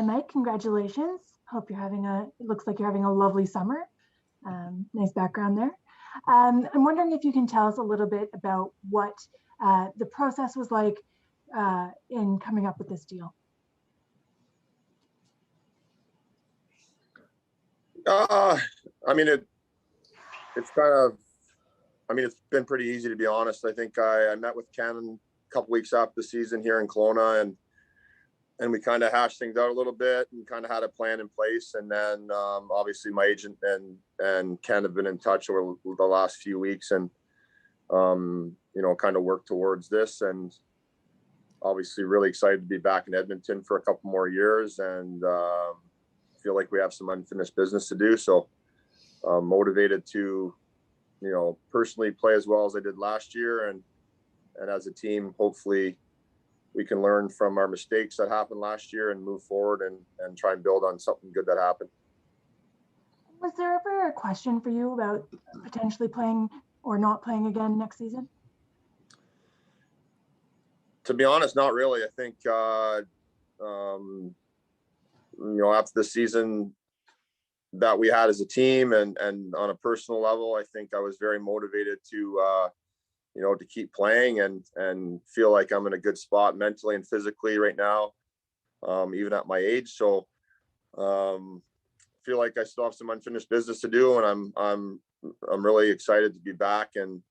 Mike, congratulations. Hope you're having it looks like you're having a lovely summer. Nice background there. I'm wondering if you can tell us a little bit about what the process was like in coming up with this deal. It's been pretty easy, to be honest. I think I met with Ken a couple weeks after the season here in Kelowna, and we kind of hashed things out a little bit and kind of had a plan in place. And then obviously my agent and Ken have been in touch over the last few weeks and, kind of worked towards this. And obviously really excited to be back in Edmonton for a couple more years, and feel like we have some unfinished business to do. So motivated to, personally play as well as I did last year. And as a team, hopefully we can learn from our mistakes that happened last year and move forward and try and build on something good that happened. Was there ever a question for you about potentially playing or not playing again next season? To be honest, not really. I think, after the season that we had as a team and on a personal level, I think I was very motivated to keep playing and feel like I'm in a good spot mentally and physically right now, even at my age. So feel like I still have some unfinished business to do, and I'm really excited to be back and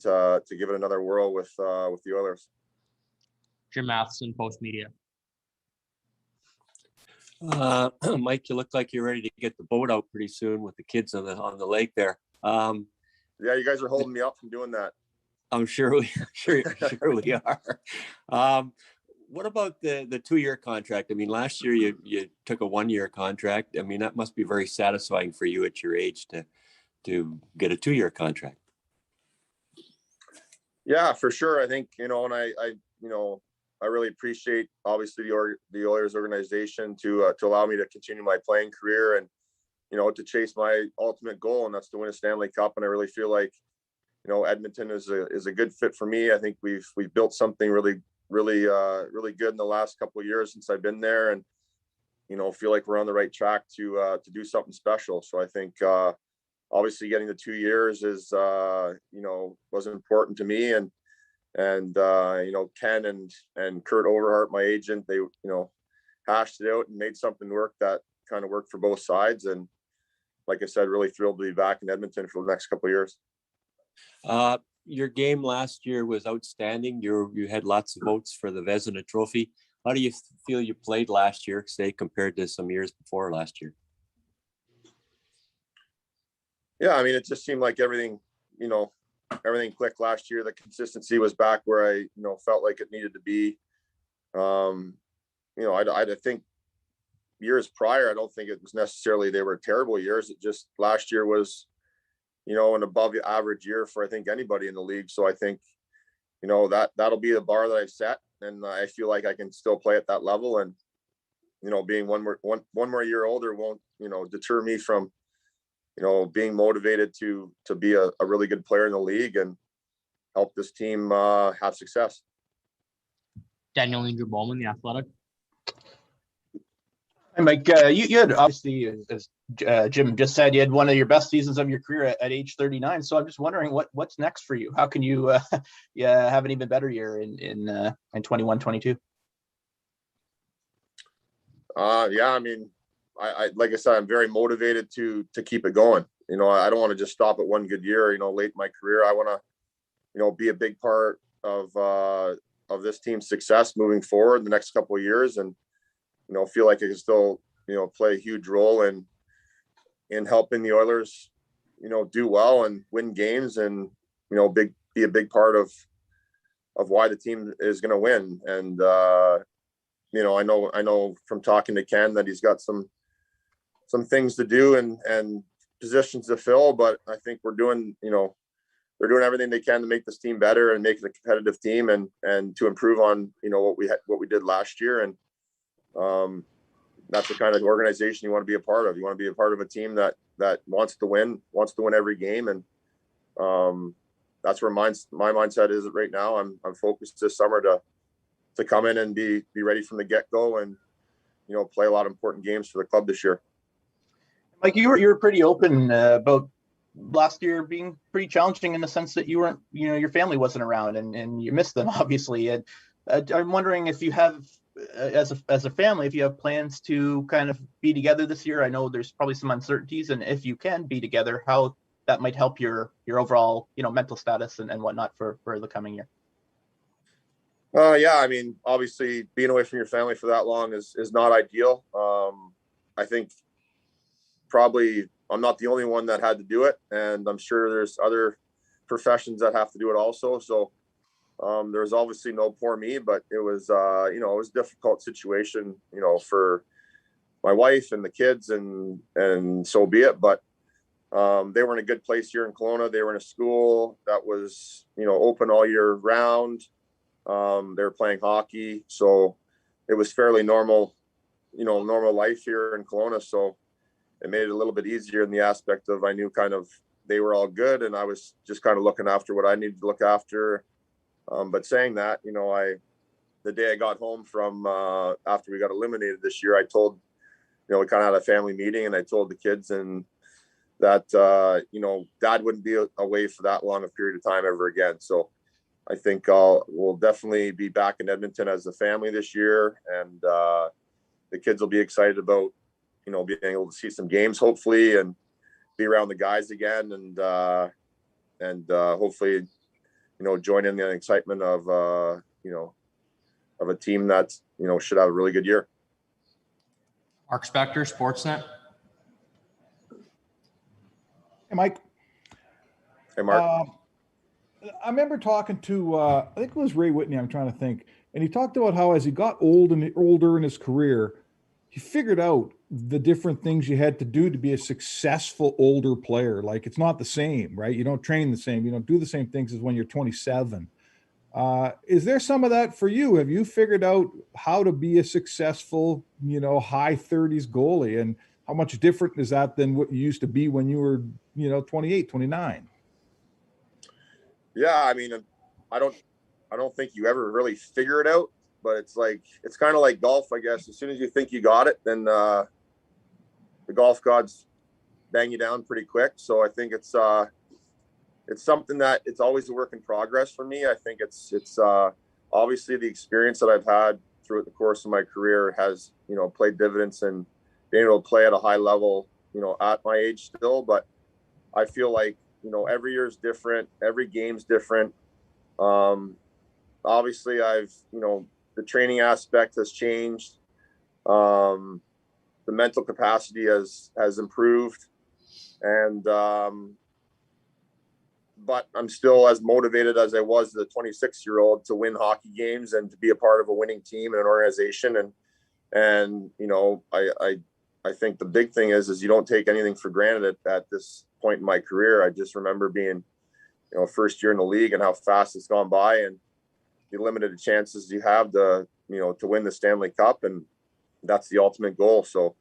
to give it another whirl with the Oilers. Jim Matheson, Post Media. Mike, you look like you're ready to get the boat out pretty soon with the kids on the lake there. Yeah, you guys are holding me up from doing that. I'm sure we are. What about the 2-year contract? I mean, last year you took a 1-year contract. I mean, that must be very satisfying for you at your age to get a 2-year contract. Yeah, for sure. I think, and I really appreciate obviously the Oilers organization to allow me to continue my playing career and, to chase my ultimate goal, and that's to win a Stanley Cup. And I really feel like, Edmonton is a good fit for me. I think we've built something really good in the last couple of years since I've been there, and, feel like we're on the right track to do something special. So I think, obviously getting the 2 years is, was important to me, and Ken and Kurt Overhart, my agent, they, hashed it out and made something work that kind of worked for both sides. And like I said, really thrilled to be back in Edmonton for the next couple of years. Your game last year was outstanding. You had lots of votes for the Vezina Trophy. How do you feel you played last year, say, compared to some years before last year? Yeah, I mean, it just seemed like everything clicked last year. The consistency was back where I, felt like it needed to be. I think years prior, I don't think it was necessarily they were terrible years. It just last year was, an above average year for I think anybody in the league. So I think, that'll be the bar that I've set, and I feel like I can still play at that level. And being one more year older won't deter me from being motivated to be a really good player in the league and help this team have success. Daniel Ingram-Bowman, The Athletic. Hey, Mike, you had obviously, as Jim just said, you had one of your best seasons of your career at age 39. So I'm just wondering what's next for you. How can you have an even better year in 21-22? Yeah, I mean, I like I said, I'm very motivated to keep it going. I don't want to just stop at one good year. Late in my career, I want to, be a big part of this team's success moving forward the next couple of years, and feel like I can still, play a huge role in helping the Oilers, do well and win games, and be a big part of why the team is going to win. And I know from talking to Ken that he's got some things to do and positions to fill, but I think we're doing, they're doing everything they can to make this team better and make it a competitive team and to improve on, what we did last year. And that's the kind of organization you want to be a part of. You want to be a part of a team that wants to win every game. And that's where my mindset is right now. I'm focused this summer to come in and be ready from the get-go and play a lot of important games for the club this year. Mike, you were pretty open about last year being pretty challenging in the sense that you weren't, your family wasn't around and you missed them, obviously. And I'm wondering if you have, as a family, if you have plans to kind of be together this year. I know there's probably some uncertainties, and if you can be together, how that might help your overall, mental status and whatnot for the coming year. Yeah, I mean, obviously being away from your family for that long is not ideal. I think probably I'm not the only one that had to do it, and I'm sure there's other professions that have to do it also. So there's obviously no poor me, but it was, it was a difficult situation, for my wife and the kids, and so be it. But they were in a good place here in Kelowna. They were in a school that was, open all year round. They were playing hockey, so it was fairly normal life here in Kelowna. So it made it a little bit easier in the aspect of I knew kind of they were all good, and I was just kind of looking after what I needed to look after. But saying that, the day I got home from after we got eliminated this year, I told, we kind of had a family meeting, and I told the kids and that, Dad wouldn't be away for that long a period of time ever again. So I think we'll definitely be back in Edmonton as a family this year, and the kids will be excited about, being able to see some games, hopefully, and be around the guys again, and hopefully, join in the excitement of, of a team that, should have a really good year. Mark Spector, Sportsnet. Hey, Mike. Hey, Mark. I remember talking to, I think it was Ray Whitney, I'm trying to think, and he talked about how as he got older in his career, he figured out the different things you had to do to be a successful older player. Like, it's not the same, right? You don't train the same. You don't do the same things as when you're 27. Is there some of that for you? Have you figured out how to be a successful, high 30s goalie? And how much different is that than what you used to be when you were, 28, 29? Yeah, I mean, I don't think you ever really figure it out, but it's kind of like golf, I guess. As soon as you think you got it, then the golf gods bang you down pretty quick. So I think it's something that it's always a work in progress for me. I think it's obviously the experience that I've had throughout the course of my career has, played dividends and being able to play at a high level, at my age still. But I feel like, every year is different. Every game's different. Obviously I've, the training aspect has changed. The mental capacity has improved, and, but I'm still as motivated as I was as a 26-year-old to win hockey games and to be a part of a winning team and an organization. And, I think the big thing is you don't take anything for granted at this point in my career. I just remember being, first year in the league and how fast it's gone by, and the limited chances you have to win the Stanley Cup. And that's the ultimate goal. So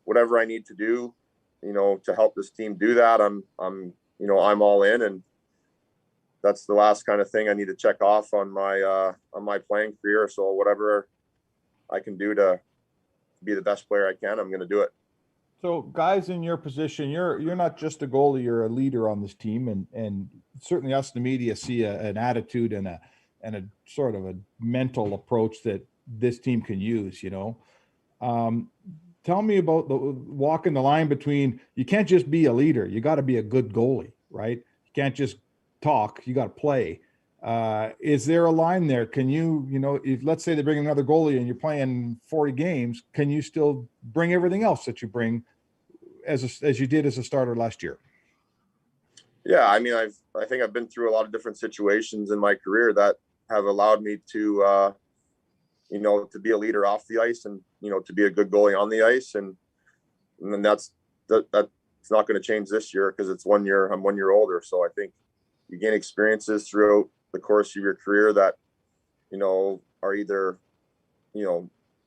whatever I need to do, to help this team do that, I'm all in. And that's the last kind of thing I need to check off on my playing career. So whatever I can do to be the best player I can, I'm going to do it. So guys in your position, you're not just a goalie, you're a leader on this team, and certainly us in the media see an attitude and a sort of a mental approach that this team can use. Tell me about walking the line between, you can't just be a leader, you got to be a good goalie, right? You can't just talk, you got to play. Is there a line there? Can you, if let's say they bring another goalie and you're playing 40 games, can you still bring everything else that you bring as you did as a starter last year? Yeah, I mean, I think I've been through a lot of different situations in my career that have allowed me to, to be a leader off the ice and, to be a good goalie on the ice. And then that's not going to change this year because I'm 1 year older. So I think you gain experiences throughout the course of your career that, are either,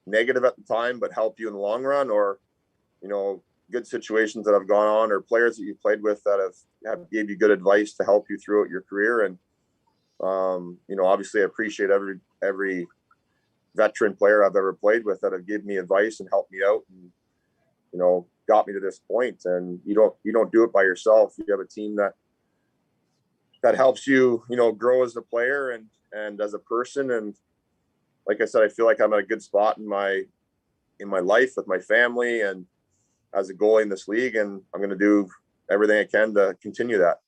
negative at the time, but help you in the long run, or, good situations that have gone on, or players that you played with that have gave you good advice to help you throughout your career. And, obviously I appreciate every veteran player I've ever played with that have given me advice and helped me out and, you know, got me to this point. And you don't do it by yourself. You have a team that helps you, you know, grow as a player and as a person. And like I said, I feel like I'm at a good spot in my life with my family and as a goalie in this league. And I'm going to do everything I can to continue that.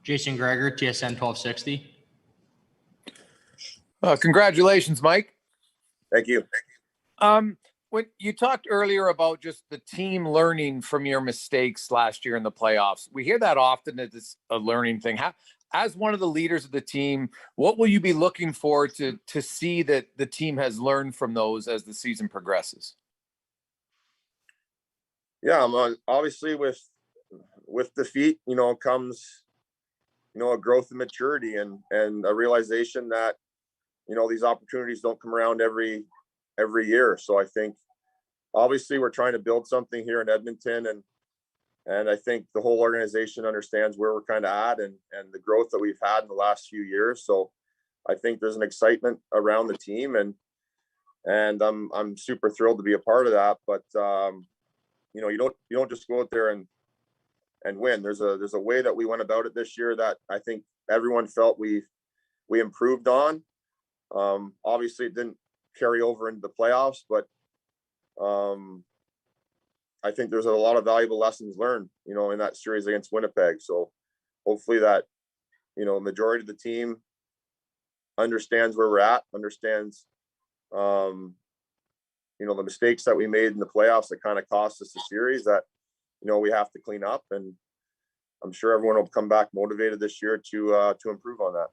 Jason Greger, TSN 1260. Congratulations, Mike. Thank you. When you talked earlier about just the team learning from your mistakes last year in the playoffs, we hear that often that it's a learning thing. As one of the leaders of the team, what will you be looking for to see that the team has learned from those as the season progresses? Yeah, obviously with defeat, you know, comes, you know, a growth and maturity and a realization that, you know, these opportunities don't come around every year. So I think obviously we're trying to build something here in Edmonton and I think the whole organization understands where we're kind of at and the growth that we've had in the last few years. So I think there's an excitement around the team and I'm super thrilled to be a part of that. But you know, you don't just go out there and win. There's a way that we went about it this year that I think everyone felt we improved on. Obviously it didn't carry over into the playoffs, but I think there's a lot of valuable lessons learned, you know, in that series against Winnipeg. So hopefully that, you know, majority of the team understands where we're at, understands, you know, the mistakes that we made in the playoffs that kind of cost us the series that, you know, we have to clean up. And I'm sure everyone will come back motivated this year to improve on that.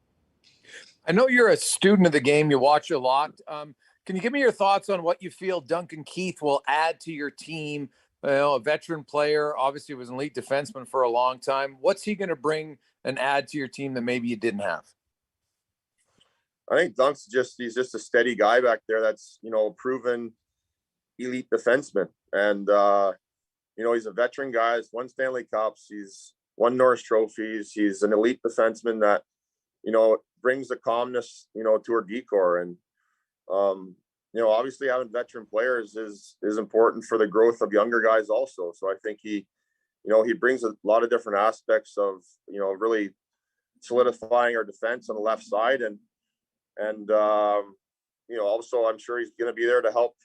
I know you're a student of the game. You watch a lot. Can you give me your thoughts on what you feel Duncan Keith will add to your team? You know, a veteran player, obviously was an elite defenseman for a long time. What's he going to bring and add to your team that maybe you didn't have? I think Dunk's he's just a steady guy back there. That's, you know, proven elite defenseman. And, you know, he's a veteran guy. He's won Stanley Cups. He's won Norris trophies. He's an elite defenseman that, you know, brings the calmness, you know, to our decor. And, you know, obviously having veteran players is important for the growth of younger guys also. So I think he brings a lot of different aspects of, you know, really solidifying our defense on the left side. And you know, also I'm sure he's going to be there to help,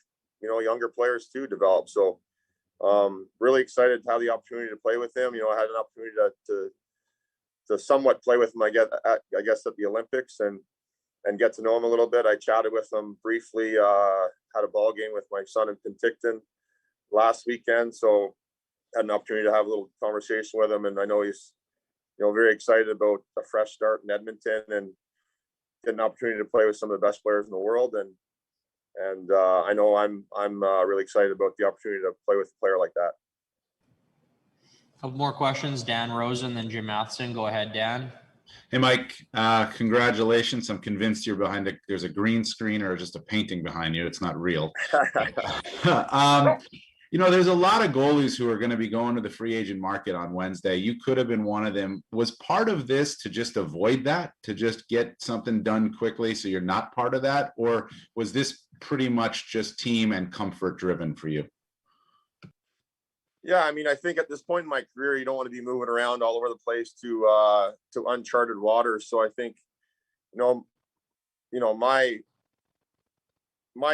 you know, younger players too develop. So really excited to have the opportunity to play with him. You know, I had an opportunity to somewhat play with him, I guess at the Olympics and get to know him a little bit. I chatted with him briefly, had a ball game with my son in Penticton last weekend. So had an opportunity to have a little conversation with him. And I know he's, you know, very excited about a fresh start in Edmonton and get an opportunity to play with some of the best players in the world. And I know I'm really excited about the opportunity to play with a player like that. A couple more questions. Dan Rosen, then Jim Matheson. Go ahead, Dan. Hey, Mike, congratulations. I'm convinced you're behind there's a green screen or just a painting behind you. It's not real. You know, there's a lot of goalies who are going to be going to the free agent market on Wednesday. You could have been one of them. Was part of this to just avoid that, to just get something done quickly so you're not part of that? Or was this pretty much just team and comfort driven for you? Yeah, I mean, I think at this point in my career, you don't want to be moving around all over the place to uncharted waters. So I think, you know, my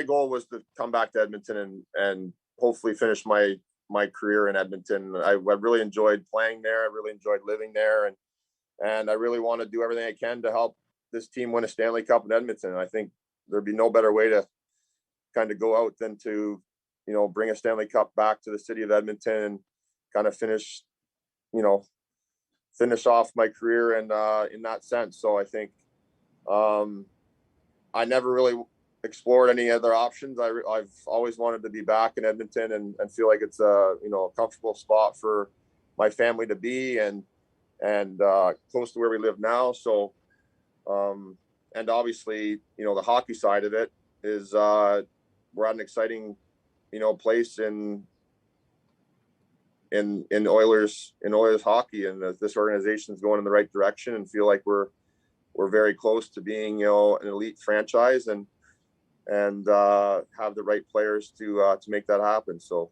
goal was to come back to Edmonton and hopefully finish my career in Edmonton. I really enjoyed playing there. I really enjoyed living there, and I really want to do everything I can to help this team win a Stanley Cup in Edmonton. And I think there'd be no better way to kind of go out than to, you know, bring a Stanley Cup back to the city of Edmonton and kind of finish off my career and in that sense. So I think I never really explored any other options. I've always wanted to be back in Edmonton and feel like it's a, you know, a comfortable spot for my family to be and close to where we live now. So and obviously, you know, the hockey side of it is we're at an exciting, you know, place in Oilers hockey, and this organization is going in the right direction and feel like we're we're very close to being, you know, an elite franchise and have the right players to make that happen. So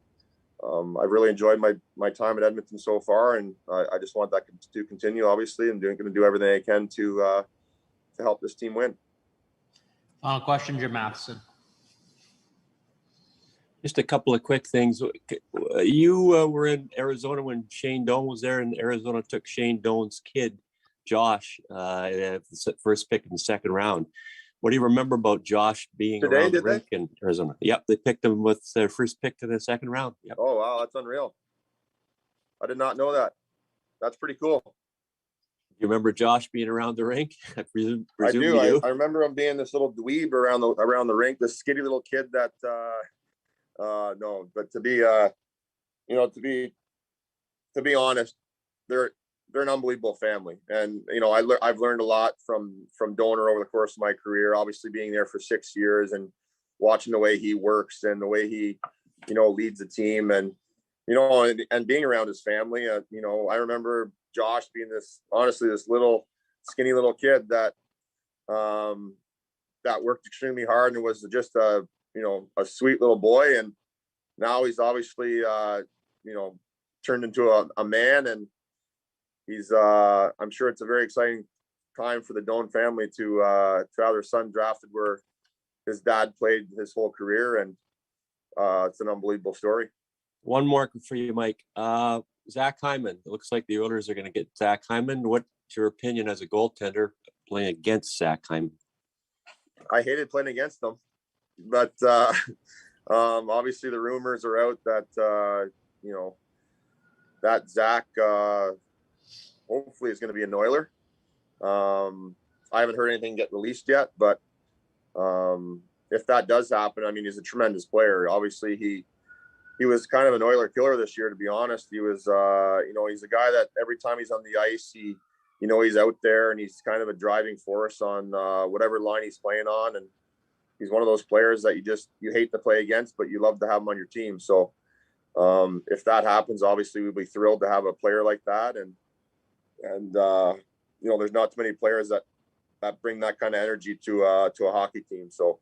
I've really enjoyed my time at Edmonton so far, and I just want that to continue, obviously, and going to do everything I can to help this team win. Final question, Jim Matheson. Just a couple of quick things. You were in Arizona when Shane Doan was there, and Arizona took Shane Doan's kid, Josh, first pick in the second round. What do you remember about Josh being around the rink in Arizona? Yep, they picked him with their first pick in the second round. Yep. Oh, wow, that's unreal. I did not know that. That's pretty cool. You remember Josh being around the rink? I presume I do. you do. I remember him being this little dweeb around the rink, this skinny little kid that no, but to be you know, to be honest, they're an unbelievable family, and you know, I've learned a lot from Donor over the course of my career. Obviously, being there for 6 years and watching the way he works and the way he, you know, leads the team, and you know, and being around his family. You know, I remember Josh being this little skinny little kid that that worked extremely hard and was just a sweet little boy, and now he's obviously you know, turned into a man, and he's I'm sure it's a very exciting time for the Doan family to have their son drafted where his dad played his whole career, and it's an unbelievable story. One more for you, Mike. Zach Hyman. It looks like the Oilers are going to get Zach Hyman. What's your opinion as a goaltender playing against Zach Hyman? I hated playing against them, but obviously the rumors are out that you know, that Zach hopefully is going to be an Oiler. I haven't heard anything get released yet, but if that does happen, I mean, he's a tremendous player. Obviously, he was kind of an Oiler killer this year, to be honest. He was, you know, he's a guy that every time he's on the ice, you know, he's out there and he's kind of a driving force on whatever line he's playing on. And he's one of those players that you hate to play against, but you love to have him on your team. So if that happens, obviously we'd be thrilled to have a player like that. And you know, there's not too many players that bring that kind of energy to a hockey team. So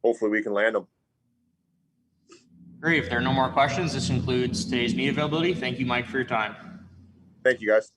hopefully we can land them. Great. If there are no more questions, this concludes today's media availability. Thank you, Mike, for your time. Thank you, guys.